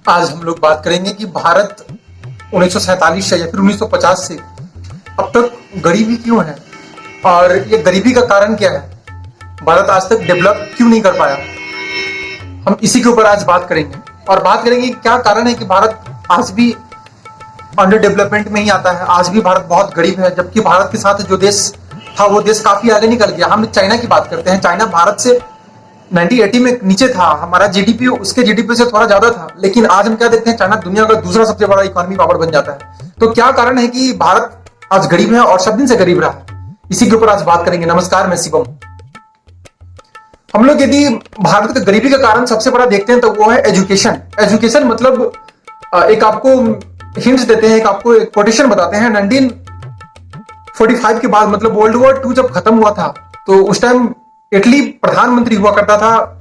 आज हम लोग बात करेंगे कि भारत 1947 से या फिर 1950 से अब तक गरीबी क्यों है और ये गरीबी का कारण क्या है। भारत आज तक डेवलप क्यों नहीं कर पाया। हम इसी के ऊपर आज बात करेंगे और बात करेंगे कि क्या कारण है कि भारत आज भी अंडर डेवलपमेंट में ही आता है। आज भी भारत बहुत गरीब है, जबकि भारत के साथ जो देश था वो देश काफी आगे निकल गया। हम चाइना की बात करते हैं, चाइना भारत से 1980 में नीचे था, हमारा जीडीपी उसके जीडीपी से थोड़ा ज्यादा था, लेकिन आज हम क्या देखते हैं, चाइना दुनिया का दूसरा सबसे बड़ा इकोनॉमी पावर बन जाता है। तो क्या कारण है कि भारत आज गरीब है और सब दिन से गरीब रहा है, इसी के ऊपर आज बात करेंगे। नमस्कार, मैं शिवम। हम लोग यदि भारत के गरीबी का कारण सबसे बड़ा देखते हैं तो वो है एजुकेशन। एजुकेशन मतलब एक आपको हिंट्स देते हैं, आपको एक कोटेशन बताते हैं। 1945 के बाद मतलब वर्ल्ड वॉर 2 जब खत्म हुआ था तो उस टाइम इटली प्रधानमंत्री हुआ करता था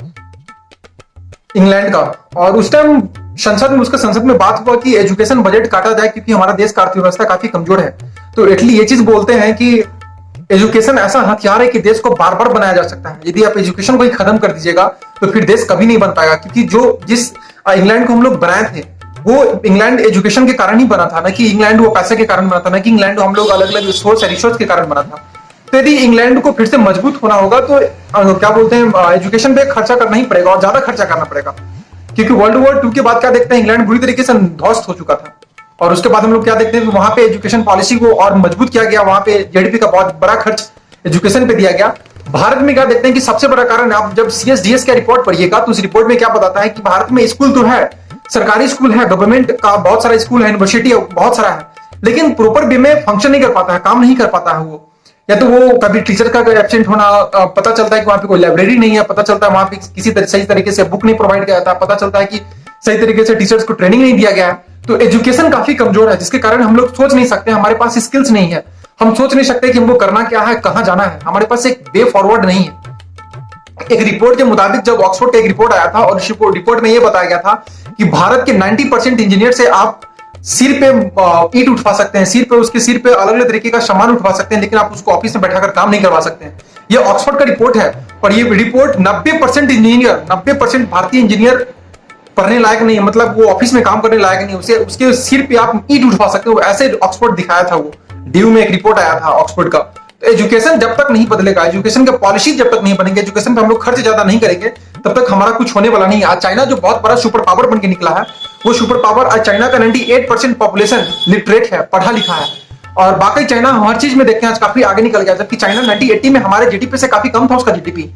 इंग्लैंड का, और उस टाइम उसके संसद में बात हुआ कि एजुकेशन बजट काटा जाए क्योंकि हमारा देश का अर्थव्यवस्था काफी कमजोर है। तो इटली ये चीज बोलते हैं कि एजुकेशन ऐसा हथियार है कि देश को बार बार बनाया जा सकता है। यदि आप एजुकेशन को ही खत्म कर दीजिएगा तो फिर देश कभी नहीं बन पाएगा, क्योंकि जिस इंग्लैंड को हम लोग बनाए थे वो इंग्लैंड एजुकेशन के कारण ही बना था, ना कि इंग्लैंड वो पैसे के कारण बना था, ना कि इंग्लैंड हम लोग अलग अलग रिसोर्स के कारण बना था। तो यदि इंग्लैंड को फिर से मजबूत होना होगा तो क्या बोलते हैं, एजुकेशन पे खर्चा करना ही पड़ेगा और ज्यादा खर्चा करना पड़ेगा, क्योंकि वर्ल्ड वॉर 2 के बाद क्या देखते हैं, इंग्लैंड बुरी तरीके से ध्वस्त हो चुका था। और उसके बाद हम लोग क्या देखते हैं, वहां पे एजुकेशन पॉलिसी को और मजबूत किया गया, वहां पे जीडीपी का बहुत बड़ा खर्च एजुकेशन पे दिया गया। भारत में क्या देखते हैं कि सबसे बड़ा कारण, आप जब सीएसडीएस का रिपोर्ट पढ़िएगा तो उस रिपोर्ट में क्या बताता है कि भारत में स्कूल तो है, सरकारी स्कूल है, गवर्नमेंट का बहुत सारा स्कूल है, यूनिवर्सिटी बहुत सारा है, लेकिन प्रॉपर वे में फंक्शन नहीं कर पाता है, काम नहीं कर पाता है वो। या तो वो कभी टीचर का एब्सेंट होना, पता चलता है कि वहां पे कोई लाइब्रेरी नहीं है, पता चलता है वहां पे सही तरीके से बुक नहीं प्रोवाइड किया जाता, पता चलता है कि सही तरीके से टीचर्स को ट्रेनिंग नहीं दिया गया है। तो एजुकेशन काफी कमजोर है, जिसके कारण हम लोग सोच नहीं सकते, हमारे पास स्किल्स नहीं है, हम सोच नहीं सकते कि हमको करना क्या है, कहां जाना है, हमारे पास एक वे फॉरवर्ड नहीं है। एक रिपोर्ट के मुताबिक जब ऑक्सफोर्ड का एक रिपोर्ट आया था और रिपोर्ट में यह बताया गया था कि भारत के 90% इंजीनियर से आप सिर पे ईंट उठवा सकते हैं, उसके सिर पे अलग अलग तरीके का सामान उठवा सकते हैं, लेकिन आप उसको ऑफिस में बैठाकर काम नहीं करवा सकते हैं। ये ऑक्सफोर्ड का रिपोर्ट है और ये रिपोर्ट 90% भारतीय इंजीनियर पढ़ने लायक नहीं है, मतलब वो ऑफिस में काम करने लायक नहीं, उसके सिर पे आप ईंट उठवा सकते हो, ऐसे ऑक्सफोर्ड दिखाया था। वो ड्यू में एक रिपोर्ट आया था ऑक्सफोर्ड का। तो एजुकेशन जब तक नहीं बदलेगा, एजुकेशन का पॉलिसी जब तक नहीं बनेंगे, एजुकेशन पे हम लोग खर्च ज्यादा नहीं करेंगे, तब तक हमारा कुछ होने वाला नहीं है। आज चाइना जो बहुत बड़ा सुपर पावर बन के निकला है, वो सुपर पावर आज चाइना का 98% पॉपुलेशन लिटरेट है, पढ़ा लिखा है, और बाकी चाइना हर चीज में देखते हैं आज काफी आगे निकल गया, जबकि चाइना 1980 में हमारे जीडीपी से काफी कम था उसका जीडीपी।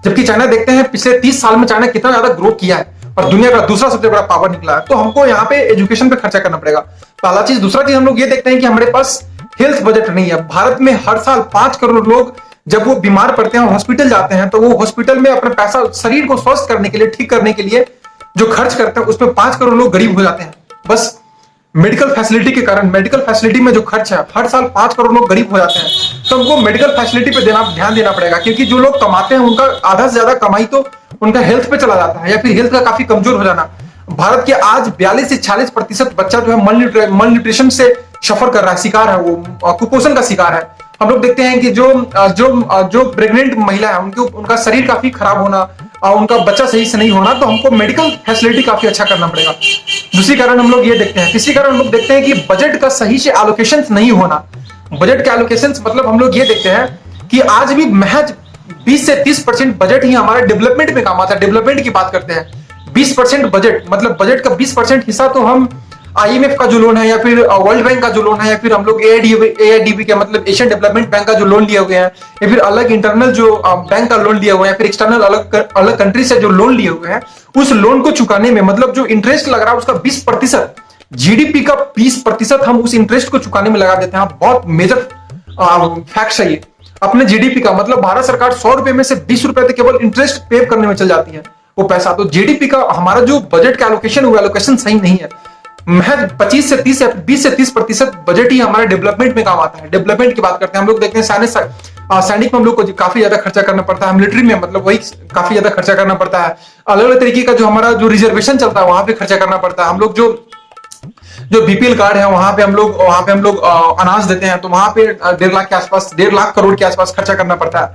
जबकि चाइना देखते हैं पिछले 30 साल में चाइना कितना ज्यादा ग्रो किया है और दुनिया का दूसरा सबसे बड़ा पावर निकला है। तो हमको यहाँ पे एजुकेशन पे खर्चा करना पड़ेगा, पहला चीज। दूसरा चीज हम लोग ये देखते हैं कि हमारे पास हेल्थ बजट नहीं है। भारत में हर साल 5 करोड़ लोग जब वो बीमार पड़ते हैं और हॉस्पिटल जाते हैं तो वो हॉस्पिटल में अपना पैसा, शरीर को स्वस्थ करने के लिए, ठीक करने के लिए जो खर्च करते हैं उसमें 5 करोड़ लोग गरीब हो जाते हैं। बस मेडिकल फैसिलिटी के कारण, मेडिकल फैसिलिटी में जो खर्च है, हर साल 5 करोड़ लोग गरीब हो जाते हैं। तो हमको मेडिकल फैसिलिटी पे ध्यान देना पड़ेगा, क्योंकि जो लोग कमाते हैं उनका आधा से ज्यादा कमाई तो उनका हेल्थ पे चला जाता है, या फिर हेल्थ का काफी कमजोर हो जाना। भारत के आज 42 से 40% बच्चा जो है मल न्यूट्रिशन से सफर कर रहा है, शिकार है, वो कुपोषण का शिकार है। हम लोग देखते हैं कि जो प्रेग्नेंट महिला है उनका शरीर काफी खराब होना, उनका बच्चा सही से नहीं होना, तो हमको मेडिकल फैसिलिटी काफी अच्छा करना पड़ेगा। दूसरी कारण हम लोग ये देखते हैं, तीसरी कारण हम लोग देखते हैं कि बजट का सही से एलोकेशन नहीं होना। बजट के एलोकेशन मतलब हम लोग ये देखते हैं कि आज भी महज 20 से 30% बजट ही हमारे डेवलपमेंट में काम आता है। डेवलपमेंट की बात करते हैं, 20% बजट, मतलब बजट का 20% हिस्सा तो हम आईएमएफ का जो लोन है, या फिर वर्ल्ड बैंक का जो लोन है, या फिर हम लोग एआईडीबी का मतलब एशियन डेवलपमेंट बैंक का जो लोन लिए हुए हैं, या फिर अलग इंटरनल जो बैंक का लोन लिया हुआ है, या फिर एक्सटर्नल अलग कंट्री से जो लोन लिए हुए हैं, उस लोन को चुकाने में मतलब जो इंटरेस्ट लग रहा है उसका 20%, जीडीपी का 20% हम उस इंटरेस्ट को चुकाने में लगा देते हैं। बहुत मेजर फैक्ट है ये। अपने जीडीपी का मतलब भारत सरकार 100 रुपए में से 20 रुपए तक केवल इंटरेस्ट पे करने में चल जाती है वो पैसा। तो जीडीपी का हमारा जो बजट का एलोकेशन वो एलोकेशन सही नहीं है। महज 25 से 30 या 20 से 30% बजट ही हमारे डेवलपमेंट में काम आता है। डेवलपमेंट की बात करते हैं, हम लोग देखते हैं सैनिक में हम लोग को काफी ज्यादा खर्चा करना पड़ता है, मिलिट्री में मतलब वही काफी ज्यादा खर्चा करना पड़ता है। अलग अलग तरीके का जो हमारा जो रिजर्वेशन चलता है वहां पे खर्चा करना पड़ता है। हम लोग जो बीपीएल कार्ड है वहां पे हम लोग अनाज देते हैं, तो वहां पे 1.5 लाख के आसपास, 1.5 लाख करोड़ के आसपास खर्चा करना पड़ता है।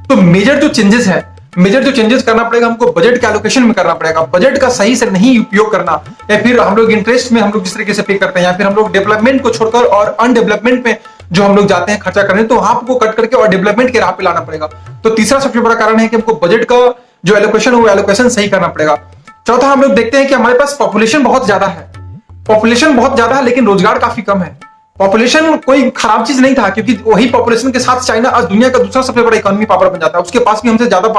तो मेजर जो चेंजेस है मेजर जो चेंजेस करना पड़ेगा हमको बजट के एलोकेशन में करना पड़ेगा। बजट का सही से नहीं उपयोग करना, या फिर हम लोग इंटरेस्ट में हम लोग जिस तरीके से पे करते हैं, या फिर हम लोग डेवलपमेंट को छोड़कर और अनडेवलपमेंट में जो हम लोग जाते हैं खर्चा करने, तो वहां को कट करके और डेवलपमेंट के राह पे लाना पड़ेगा। तो तीसरा सबसे बड़ा कारण है कि हमको बजट का जो एलोकेशन है वो एलोकेशन सही करना पड़ेगा। चौथा, हम लोग देखते हैं कि हमारे पास पॉपुलेशन बहुत ज्यादा है, पॉपुलेशन बहुत ज्यादा है लेकिन रोजगार काफी कम है। पॉपुलेशन कोई खराब चीज नहीं था, क्योंकि वही पॉपुलेशन के साथ चाइना आज दुनिया का दूसरा सबसे बड़ा इकोनॉमी पावर बन जाता है। उसके पास भी हमसे ज्यादा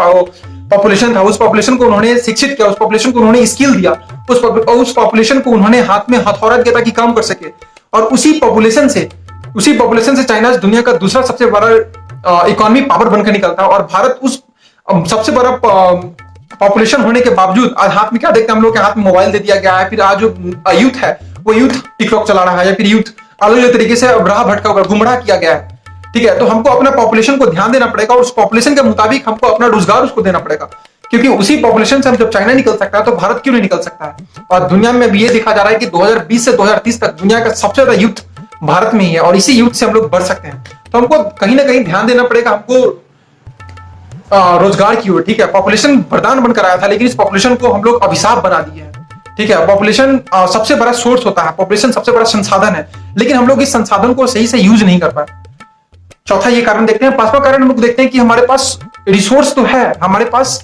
पॉपुलेशन था, उस पॉपुलेशन को उन्होंने शिक्षित किया, उस पॉपुलेशन को उन्होंने स्किल दिया, उस पॉपुलेशन को उन्होंने हाथ में हथौड़ा दिया ताकि काम कर सके, और उसी पॉपुलेशन से चाइना दुनिया का दूसरा सबसे बड़ा इकोनॉमी पावर बनकर निकलता है। और भारत उस सबसे बड़ा पॉपुलेशन होने के बावजूद आज हाथ में क्या देखते हैं, हम लोग के हाथ में मोबाइल दे दिया गया है। फिर आज जो यूथ है वो यूथ टिकटॉक चला रहा है, या फिर यूथ अलग अलग तरीके से राह भटका हुआ गुमराह किया गया है। ठीक है, तो हमको अपना पॉपुलेशन को ध्यान देना पड़ेगा और उस पॉपुलेशन के मुताबिक हमको अपना रोजगार उसको देना पड़ेगा, क्योंकि उसी पॉपुलेशन से हम जब चाइना निकल सकता है तो भारत क्यों नहीं निकल सकता है। और दुनिया में भी ये देखा जा रहा है कि 2020 से 2030 तक दुनिया का सबसे ज्यादा यूथ भारत में ही है, और इसी यूथ से हम लोग बढ़ सकते हैं। तो हमको कहीं ना कहीं ध्यान देना पड़ेगा हमको रोजगार की ओर। ठीक है, पॉपुलेशन वरदान बनकर आया था, लेकिन इस पॉपुलेशन को हम लोग अभिशाप बना दिए हैं। ठीक है, पॉपुलेशन सबसे बड़ा सोर्स होता है, पॉपुलेशन सबसे बड़ा संसाधन है, लेकिन हम लोग इस संसाधन को सही से यूज नहीं कर पाए। चौथा ये कारण देखते हैं। पांचवा कारण हम लोग देखते हैं कि हमारे पास रिसोर्स तो है, हमारे पास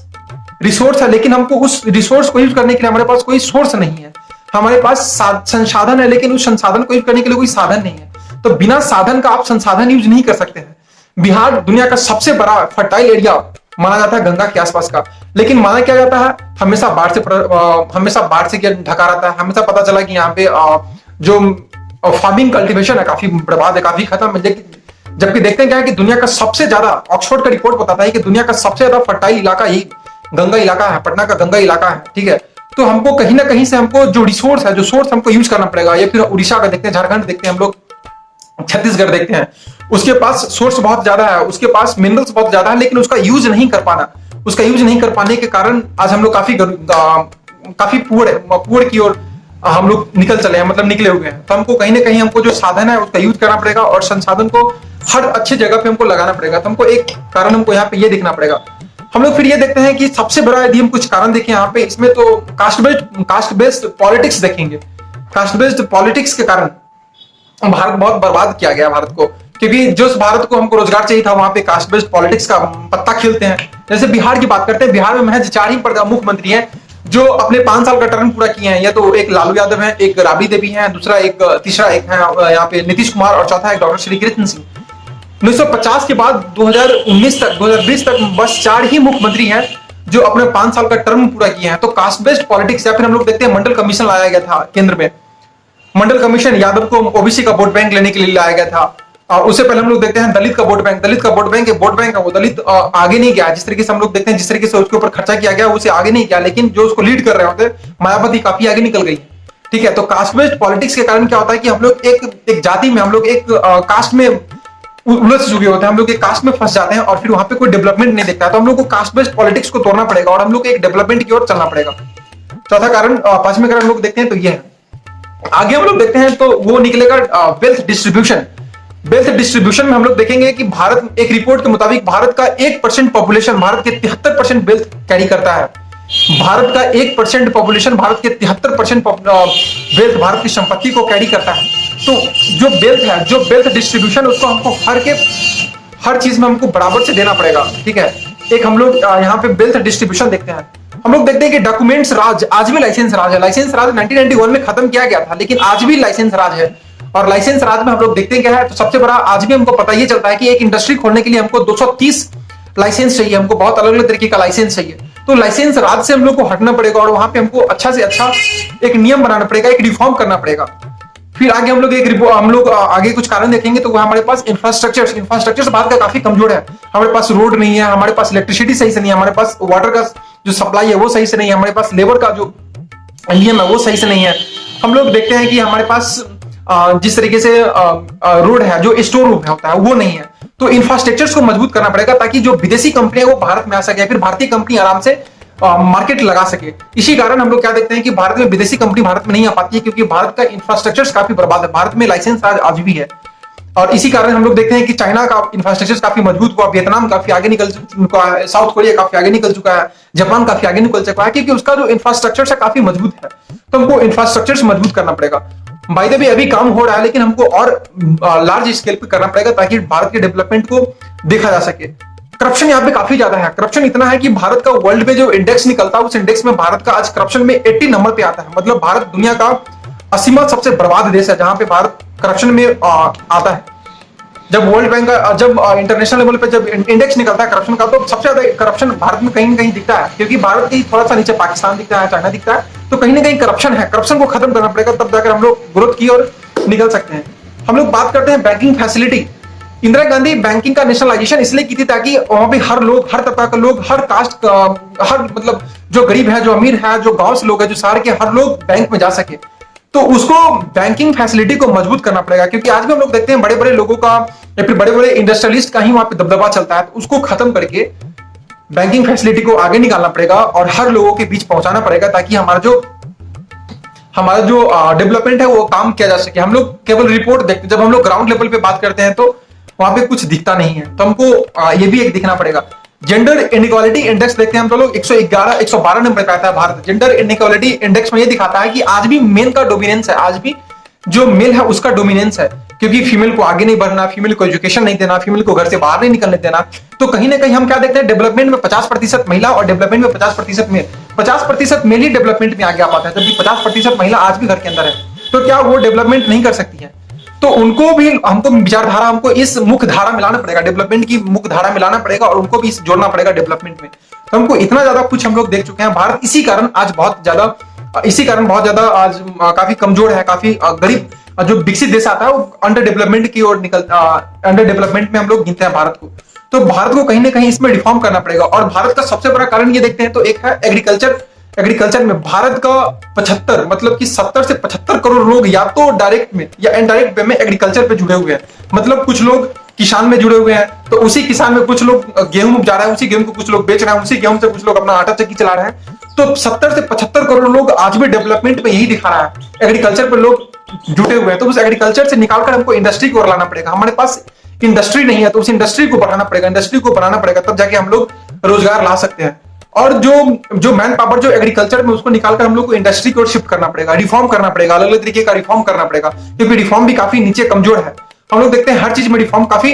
रिसोर्स है, लेकिन हमको उस रिसोर्स को यूज करने के लिए हमारे पास कोई सोर्स नहीं है। हमारे पास संसाधन है, लेकिन उस संसाधन को यूज करने के लिए कोई साधन नहीं है। तो बिना साधन का आप संसाधन यूज नहीं कर सकते हैं। बिहार दुनिया का सबसे बड़ा फर्टाइल एरिया माना जाता है गंगा के आसपास का, लेकिन माना क्या जाता है, हमेशा बाढ़ से ढका रहता है। हमेशा पता चला कि यहाँ पे जो फार्मिंग कल्टीवेशन है काफी बर्बाद है, काफी खत्म है। जबकि देखते हैं क्या है कि दुनिया का सबसे ज्यादा, ऑक्सफोर्ड का रिपोर्ट बताता है कि दुनिया का सबसे ज्यादा फर्टाइल इलाका यही गंगा इलाका है, पटना का गंगा इलाका है। ठीक है, तो हमको कहीं ना कहीं से हमको जो रिसोर्स है, जो सोर्स हमको यूज करना पड़ेगा। या फिर उड़ीसा का देखते हैं, झारखंड देखते हैं हम लोग, छत्तीसगढ़ देखते हैं, उसके पास सोर्स बहुत ज्यादा है, उसके पास मिनरल्स बहुत ज्यादा है, लेकिन उसका यूज नहीं कर पाना, उसका यूज नहीं कर पाने के कारण आज हम लोग काफी पुअर की ओर हम लोग निकल चले हैं, मतलब निकले हुए हैं। तो हमको कहीं ना कहीं हमको जो साधन है उसका यूज करना पड़ेगा, और संसाधन को हर अच्छी जगह पे हमको लगाना पड़ेगा। तो हमको एक कारण हमको यहाँ पे ये देखना पड़ेगा। हम लोग फिर ये देखते हैं कि सबसे बड़ा, यदि हम कुछ कारण देखें यहाँ पे, इसमें तो कास्ट बेस्ड पॉलिटिक्स देखेंगे। कास्ट बेस्ड पॉलिटिक्स के कारण भारत बहुत बर्बाद किया गया भारत को, क्योंकि जो भारत को हमको रोजगार चाहिए था वहां पे कास्ट बेस्ड पॉलिटिक्स का पत्ता खेलते हैं। जैसे बिहार की बात करते हैं, बिहार में महज 4 ही मुख्यमंत्री हैं जो अपने 5 साल का टर्म पूरा किए हैं। या तो एक लालू यादव है, एक राबड़ी देवी है, तीसरा एक है यहाँ पे नीतीश कुमार, और चौथा एक डॉक्टर श्री कृष्ण सिंह। 1950 के बाद 2020 तक बस 4 ही मुख्यमंत्री हैं जो अपने 5 साल का टर्म पूरा किए हैं। तो कास्ट बेस्ड पॉलिटिक्स, या फिर हम लोग देखते हैं मंडल कमीशन लाया गया था केंद्र में। मंडल कमीशन यादव को ओबीसी का वोट बैंक लेने के लिए लाया गया था। और उससे पहले हम लोग देखते हैं दलित का वोट बैंक है, वो दलित आगे नहीं गया। जिस तरीके से हम लोग देखते हैं, जिस तरीके से उसके ऊपर खर्चा किया गया उसे आगे नहीं गया, लेकिन जो उसको लीड कर रहे होते मायावती काफी आगे निकल गई। ठीक है, तो कास्ट बेस्ड पॉलिटिक्स के कारण क्या होता है कि हम लोग एक जाति में, हम लोग एक कास्ट में उलझ चुके होते हैं, हम लोग एक कास्ट में फंस जाते हैं, और फिर वहां पे कोई डेवलपमेंट नहीं दिखता है। तो हम लोग को कास्ट बेस्ड पॉलिटिक्स को तोड़ना पड़ेगा और हम लोग एक डेवलपमेंट की ओर चलना पड़ेगा। चौथा कारण, 5वें कारण हम लोग देखते हैं तो ये है। आगे हम लोग देखते हैं तो वो निकलेगा वेल्थ डिस्ट्रीब्यूशन। वेल्थ डिस्ट्रीब्यूशन में हम लोग देखेंगे कि भारत, एक रिपोर्ट के मुताबिक भारत का 1% पॉपुलेशन भारत के 73% वेल्थ कैरी करता है। भारत का 1% पॉपुलेशन भारत के 73% वेल्थ, भारत की संपत्ति को कैरी करता है। तो जो वेल्थ डिस्ट्रीब्यूशन, उसको हमको हर चीज में हमको बराबर से देना पड़ेगा। ठीक है, एक हम लोग यहाँ पे वेल्थ डिस्ट्रीब्यूशन देखते हैं। हम लोग देखते हैं कि डॉक्यूमेंट्स राज आज भी लाइसेंस राज है। लाइसेंस राज 1991 में खत्म किया गया था, लेकिन आज भी लाइसेंस राज है। और लाइसेंस राज में हम लोग देखते हैं क्या है, तो सबसे बड़ा आज भी हमको पता ये चलता है कि एक इंडस्ट्री खोलने के लिए हमको 230 लाइसेंस चाहिए, हमको बहुत अलग अलग तरीके का लाइसेंस चाहिए। तो लाइसेंस राज से हम लोग को हटना पड़ेगा, और वहां पे हमको अच्छा से अच्छा एक नियम बनाना पड़ेगा, एक रिफॉर्म करना पड़ेगा। फिर आगे हम लोग आगे कुछ कारण देखेंगे, तो वो हमारे पास इंफ्रास्ट्रक्चर भारत का काफी कमजोर है। हमारे पास रोड नहीं है, हमारे पास इलेक्ट्रिसिटी सही से नहीं है, हमारे पास वाटर का जो सप्लाई है वो सही से नहीं है, हमारे पास लेबर का जो नियम है वो सही से नहीं है। हम लोग देखते हैं कि हमारे पास जिस तरीके से रोड है, जो स्टोर रूम होता है वो नहीं है। तो इंफ्रास्ट्रक्चर्स को मजबूत करना पड़ेगा, ताकि जो विदेशी कंपनी है वो भारत में आ सके, फिर भारतीय कंपनी आराम से मार्केट लगा सके। इसी कारण हम लोग क्या देखते हैं कि भारत में विदेशी कंपनी भारत में नहीं आ पाती है, क्योंकि भारत का इंफ्रास्ट्रक्चर काफी बर्बाद है। भारत में लाइसेंस आज भी है। और इसी कारण हम लोग देखते हैं कि चाइना का इंफ्रास्ट्रक्चर काफी मजबूत हुआ, वियतनाम काफी आगे निकल चुका है, साउथ कोरिया काफी आगे निकल चुका है, जापान काफी आगे निकल चुका है, क्योंकि उसका जो इंफ्रास्ट्रक्चर है काफी मजबूत है। तो हमको इंफ्रास्ट्रक्चर से मजबूत करना पड़ेगा। बाय द वे अभी काम हो रहा है, लेकिन हमको और लार्ज स्केल पे करना पड़ेगा ताकि भारत के डेवलपमेंट को देखा जा सके। करप्शन यहाँ पे काफी ज्यादा है। करप्शन इतना है कि भारत का वर्ल्ड में जो इंडेक्स निकलता है, उस इंडेक्स में भारत का आज करप्शन में 80 नंबर पे आता है। मतलब भारत दुनिया का 80वां सबसे बर्बाद देश है जहां पे भारत करप्शन में आता है। जब वर्ल्ड बैंक का, जब इंटरनेशनल लेवल पे जब इंडेक्स निकलता है करप्शन का, तो सबसे ज्यादा करप्शन भारत में कहीं ना कहीं दिखता है, क्योंकि भारत के थोड़ा सा नीचे पाकिस्तान दिखता है, चाइना दिखता है। तो कहीं ना कहीं करप्शन है। करप्शन को खत्म करना पड़ेगा, तब जाकर हम लोग ग्रोथ की ओर निकल सकते हैं। हम लोग बात करते हैं banking facility. Indira Gandhi banking का नेशनलाइजेशन इसलिए की थी ताकि वहां पे हर लोग, हर तबका का लोग, हर कास्ट, हर मतलब जो गरीब है, जो अमीर है, जो गांव से लोग है, जो शहर के हर लोग बैंक में जा सके। तो उसको बैंकिंग फैसिलिटी को मजबूत करना पड़ेगा, क्योंकि आज भी हम लोग देखते हैं बड़े बड़े लोगों का या फिर बड़े बड़े इंडस्ट्रियलिस्ट का ही वहां पे दबदबा चलता है। तो उसको खत्म करके बैंकिंग फैसिलिटी को आगे निकालना पड़ेगा और हर लोगों के बीच पहुंचाना पड़ेगा, ताकि हमारा जो डेवलपमेंट है वो काम किया जा सके। हम लोग केवल रिपोर्ट देखते हैं, जब हम लोग ग्राउंड लेवल पे बात करते हैं तो वहां पे कुछ दिखता नहीं है। तो हमको ये भी एक दिखना पड़ेगा। जेंडर इनइक्वालिटी इंडेक्स देखते हैं हम तो लोग 112 नंबर पे आता है भारत। जेंडर इनइक्वालिटी इंडेक्स में ये दिखाता है कि आज भी मेल का डोमिनेंस है, आज भी जो मेल है उसका डोमिनेंस है, क्योंकि फीमेल को आगे नहीं बढ़ना, फीमेल को एजुकेशन नहीं देना, फीमेल को घर से बाहर नहीं निकलने देना। तो कहीं ना कहीं हम क्या देखते हैं, डेवलपमेंट में 50% महिला और डेवलपमेंट में 50% मेल। 50% मेल ही डेवलपमेंट में आगे आ पाता है, जबकि 50% महिला आज भी घर के अंदर है। तो क्या वो डेवलपमेंट नहीं कर सकती है? तो उनको भी, हमको विचारधारा, हमको इस मुख्य धारा मिलाना पड़ेगा, डेवलपमेंट की मुख्य धारा मिलाना पड़ेगा और उनको भी जोड़ना पड़ेगा डेवलपमेंट में। तो हमको इतना ज्यादा कुछ हम लोग देख चुके हैं। भारत इसी कारण बहुत ज्यादा आज काफी कमजोर है, काफी गरीब। जो विकसित देश आता है वो अंडर डेवलपमेंट की ओर अंडर डेवलपमेंट में हम लोग गिनते हैं भारत को। तो भारत को कहीं ना कहीं इसमें रिफॉर्म करना पड़ेगा। और भारत का सबसे बड़ा कारण ये देखते हैं तो एक है एग्रीकल्चर में भारत का 75 मतलब कि 70 से 75 करोड़ लोग या तो डायरेक्ट में या इनडायरेक्ट वे में एग्रीकल्चर पे जुड़े हुए हैं। मतलब कुछ लोग किसान में जुड़े हुए हैं, तो उसी किसान में कुछ लोग गेहूं उपजा रहा है, उसी गेहूं को कुछ लोग बेच रहे हैं, उसी गेहूं से कुछ लोग अपना आटा चक्की चला रहे हैं। तो 70 से 75 करोड़ लोग आज भी डेवलपमेंट में यही दिखा रहा है, एग्रीकल्चर पर लोग जुटे हुए हैं। तो उस एग्रीकल्चर से निकालकर हमको इंडस्ट्री को लाना पड़ेगा। हमारे पास इंडस्ट्री नहीं है, तो उस इंडस्ट्री को बढ़ाना पड़ेगा, इंडस्ट्री को बनाना पड़ेगा, तब जाके हम लोग रोजगार ला सकते हैं। और जो मैन पावर जो एग्रीकल्चर में, उसको निकालकर हम लोग को इंडस्ट्री की ओर शिफ्ट करना पड़ेगा, रिफॉर्म करना पड़ेगा, अलग अलग तरीके का रिफॉर्म करना पड़ेगा, क्योंकि रिफॉर्म भी काफी नीचे कमजोर है। हम लोग देखते हैं हर चीज में रिफॉर्म काफी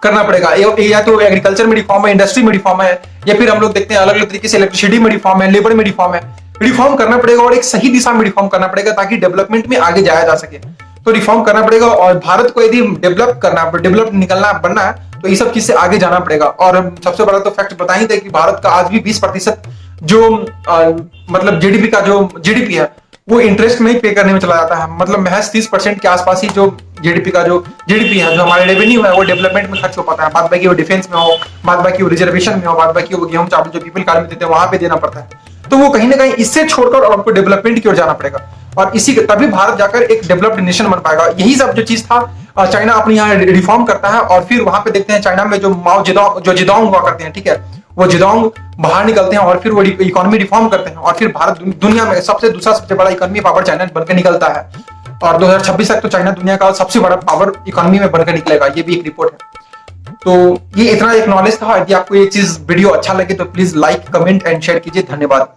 करना पड़ेगा। या तो एग्रीकल्चर में रिफॉर्म है, इंडस्ट्री में रिफॉर्म है, या फिर हम लोग देखते हैं अलग अलग तरीके से इलेक्ट्रिसिटी में रिफॉर्म है, लेबर में रिफॉर्म है। रिफॉर्म करना पड़ेगा और एक सही दिशा में रिफॉर्म करना पड़ेगा, ताकि डेवलपमेंट में आगे जाया जा सके। तो रिफॉर्म करना पड़ेगा और भारत को यदि डेवलप निकलना बनना है, तो ये सब चीज से आगे जाना पड़ेगा। और सबसे बड़ा तो फैक्ट बता ही थे कि भारत का आज भी 20% जो मतलब जीडीपी का जो जीडीपी है वो इंटरेस्ट में ही पे करने में चला जाता है। मतलब महज 30% के आसपास ही जो जीडीपी है, जो हमारे रेवेन्यू है, वो डेवलपमेंट में खर्च हो पाता है। बाद बाकी वो डिफेंस में हो, बाद बाकी वो रिजर्वेशन में हो, बाद बाकी वो गेहूं चावल जो पीपल कार्ड में देते हैं वहां पे देना पड़ता है। तो वो कहीं ना कहीं इससे छोड़कर और हमको डेवलपमेंट की ओर जाना पड़ेगा, और तभी भारत जाकर एक डेवलप्ड नेशन बन पाएगा। यही सब जो चीज था, चाइना अपने यहाँ रिफॉर्म करता है और फिर वहां पे देखते हैं चाइना में जो जिदाओंग हुआ करते हैं, ठीक है, वो जिदाओंग बाहर निकलते हैं और फिर वो इकोनॉमी रिफॉर्म करते हैं, और फिर भारत दुनिया में दूसरा सबसे बड़ा इकोनॉमी पावर चाइना बनकर निकलता है। और 2026 तक तो चाइना दुनिया का सबसे बड़ा पावर इकोनॉमी में बनकर निकलेगा, ये भी एक रिपोर्ट है। तो ये इतना एक नॉलेज था। यदि आपको ये चीज वीडियो अच्छा लगे तो please like, comment and share कीजिए। धन्यवाद।